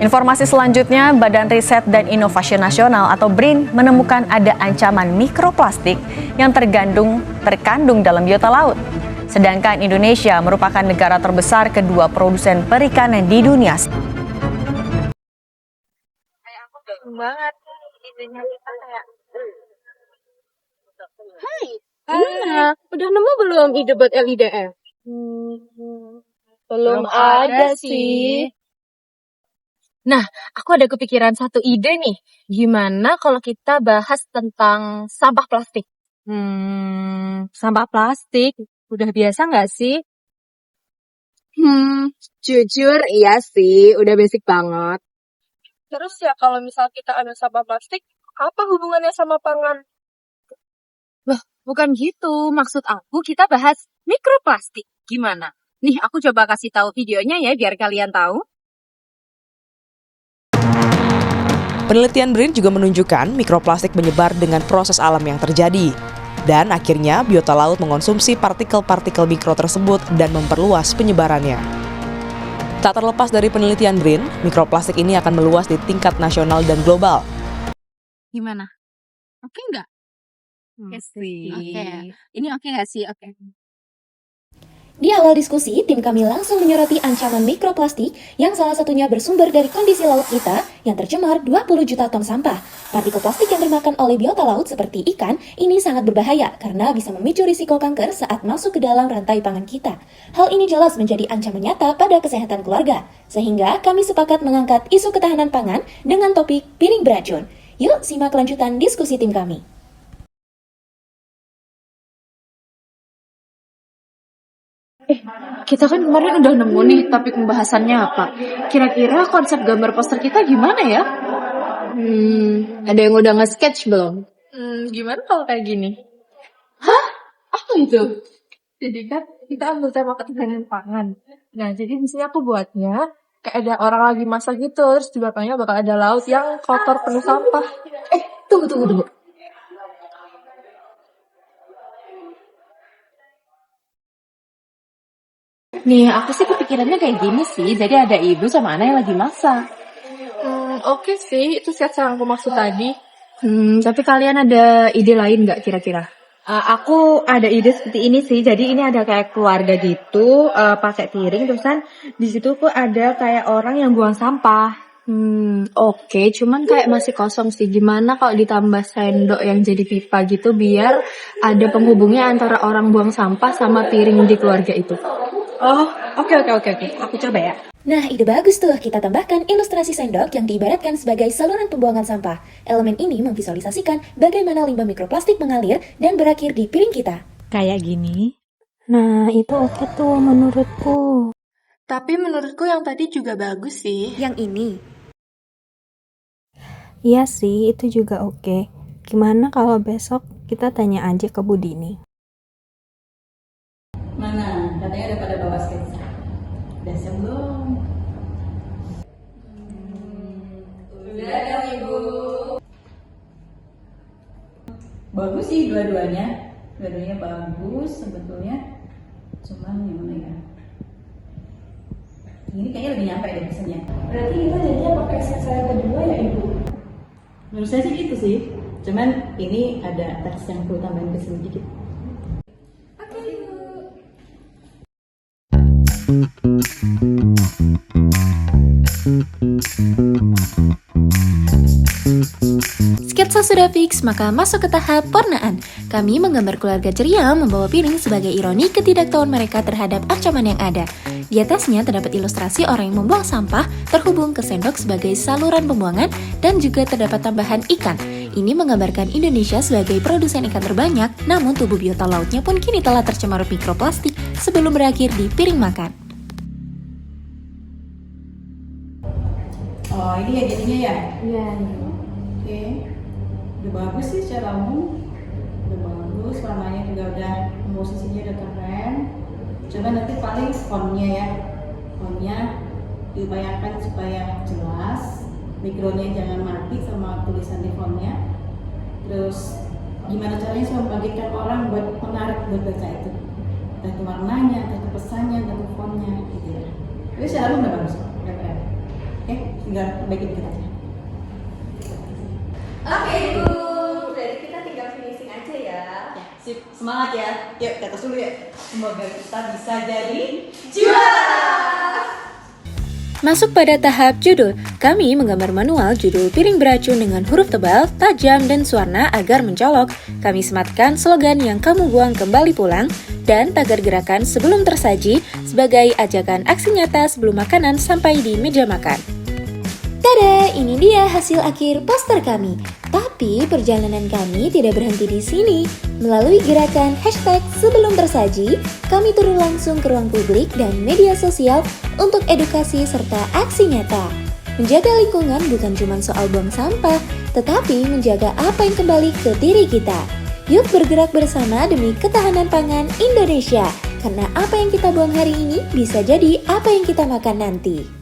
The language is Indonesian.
Informasi selanjutnya, Badan Riset dan Inovasi Nasional atau BRIN menemukan ada ancaman mikroplastik yang terkandung dalam biota laut. Sedangkan Indonesia merupakan negara terbesar kedua produsen perikanan di dunia. Banget idenya kita kayak udah nemu belum ide buat LIDF? Belum ada sih. Nah, aku ada kepikiran satu ide nih. Gimana kalau kita bahas tentang sampah plastik? Sampah plastik udah biasa nggak sih? Jujur iya sih, udah basic banget. Terus ya kalau misal kita ambil sampah plastik, apa hubungannya sama pangan? Loh, bukan gitu. Maksud aku kita bahas mikroplastik. Gimana? Nih, aku coba kasih tahu videonya ya biar kalian tahu. Penelitian BRIN juga menunjukkan mikroplastik menyebar dengan proses alam yang terjadi. Dan akhirnya biota laut mengonsumsi partikel-partikel mikro tersebut dan memperluas penyebarannya. Tak terlepas dari penelitian BRIN, mikroplastik ini akan meluas di tingkat nasional dan global. Gimana? Oke nggak? Oke sih. Oke. Ini oke nggak sih? Oke. Di awal diskusi, tim kami langsung menyoroti ancaman mikroplastik yang salah satunya bersumber dari kondisi laut kita yang tercemar 20 juta ton sampah. Partikel plastik yang termakan oleh biota laut seperti ikan ini sangat berbahaya karena bisa memicu risiko kanker saat masuk ke dalam rantai pangan kita. Hal ini jelas menjadi ancaman nyata pada kesehatan keluarga. Sehingga kami sepakat mengangkat isu ketahanan pangan dengan topik piring beracun. Yuk simak kelanjutan diskusi tim kami. Kita kan kemarin udah nemu nih topik pembahasannya apa. Kira-kira konsep gambar poster kita gimana ya? Ada yang udah nge-sketch belum? Gimana kalau kayak gini? Apa itu? Jadi kan kita ambil tema ketahanan pangan. Nah, jadi di sini aku buatnya kayak ada orang lagi masak gitu, terus di belakangnya bakal ada laut yang kotor penuh sampah. Tunggu. Nih, aku sih kepikirannya kayak gini sih. Jadi ada ibu sama anak yang lagi masak. Oke sih, itu sketsa yang aku maksud tadi. Tapi kalian ada ide lain nggak kira-kira? Aku ada ide seperti ini sih. Jadi ini ada kayak keluarga gitu, pakai piring, terusan di situ tuh ada kayak orang yang buang sampah. Oke, cuman kayak masih kosong sih. Gimana kalau ditambah sendok yang jadi pipa gitu biar ada penghubungnya antara orang buang sampah sama piring di keluarga itu. Oh, oke. Aku coba ya. Nah, ide bagus tuh. Kita tambahkan ilustrasi sendok yang diibaratkan sebagai saluran pembuangan sampah. Elemen ini memvisualisasikan bagaimana limbah mikroplastik mengalir dan berakhir di piring kita. Kayak gini. Nah, itu oke tuh menurutku. Tapi menurutku yang tadi juga bagus sih. Yang ini. Iya sih, itu juga oke. Gimana kalau besok kita tanya aja ke Bu Dini? Mana? Katanya ada pada bawa sketsa. Udah siap belum? Udah dong Ibu. Bagus sih dua-duanya. Dua-duanya bagus sebetulnya. Cuman yang mana ya? Ini kayaknya lebih nyampe deh pesannya. Berarti kita jadinya pakai sketsa yang kedua ya Ibu? Menurut saya sih gitu sih. Cuman ini ada teks yang perlu tambahin ke sini dikit. Sketsa sudah fix, maka masuk ke tahap warnaan. Kami menggambar keluarga ceria membawa piring sebagai ironi ketidaktahuan mereka terhadap ancaman yang ada. Di atasnya terdapat ilustrasi orang yang membuang sampah terhubung ke sendok sebagai saluran pembuangan dan juga terdapat tambahan ikan. Ini menggambarkan Indonesia sebagai produsen ikan terbanyak, namun tubuh biota lautnya pun kini telah tercemar mikroplastik sebelum berakhir di piring makan. Oh ini ya jadinya ya? Iya. Oke. Udah bagus sih secara umum. Udah bagus, warnanya juga udah, komposisinya udah keren. Coba nanti paling fontnya ya. Fontnya diupayakan supaya jelas. Mikronya jangan mati sama tulisan di fontnya. Terus gimana caranya supaya membagikan orang buat menarik buat baca itu. Entah itu warnanya, entah itu pesannya, entah itu fontnya gitu ya. Tapi secara umum udah bagus, udah keren. Oke, tinggal bagian dikit aja. Oke, Bu. Berarti kita tinggal finishing aja ya. Sip, semangat ya. Yuk, ke atas dulu ya. Semoga kita bisa jadi Masuk pada tahap judul, kami menggambar manual judul piring beracun dengan huruf tebal, tajam, dan warna agar mencolok. Kami sematkan slogan yang kamu buang kembali pulang, dan tagar gerakan sebelum tersaji sebagai ajakan aksi nyata sebelum makanan sampai di meja makan. Tada, ini dia hasil akhir poster kami. Tapi perjalanan kami tidak berhenti di sini. Melalui gerakan hashtag sebelum tersaji, kami turun langsung ke ruang publik dan media sosial untuk edukasi serta aksi nyata. Menjaga lingkungan bukan cuma soal buang sampah, tetapi menjaga apa yang kembali ke diri kita. Yuk bergerak bersama demi ketahanan pangan Indonesia. Karena apa yang kita buang hari ini bisa jadi apa yang kita makan nanti.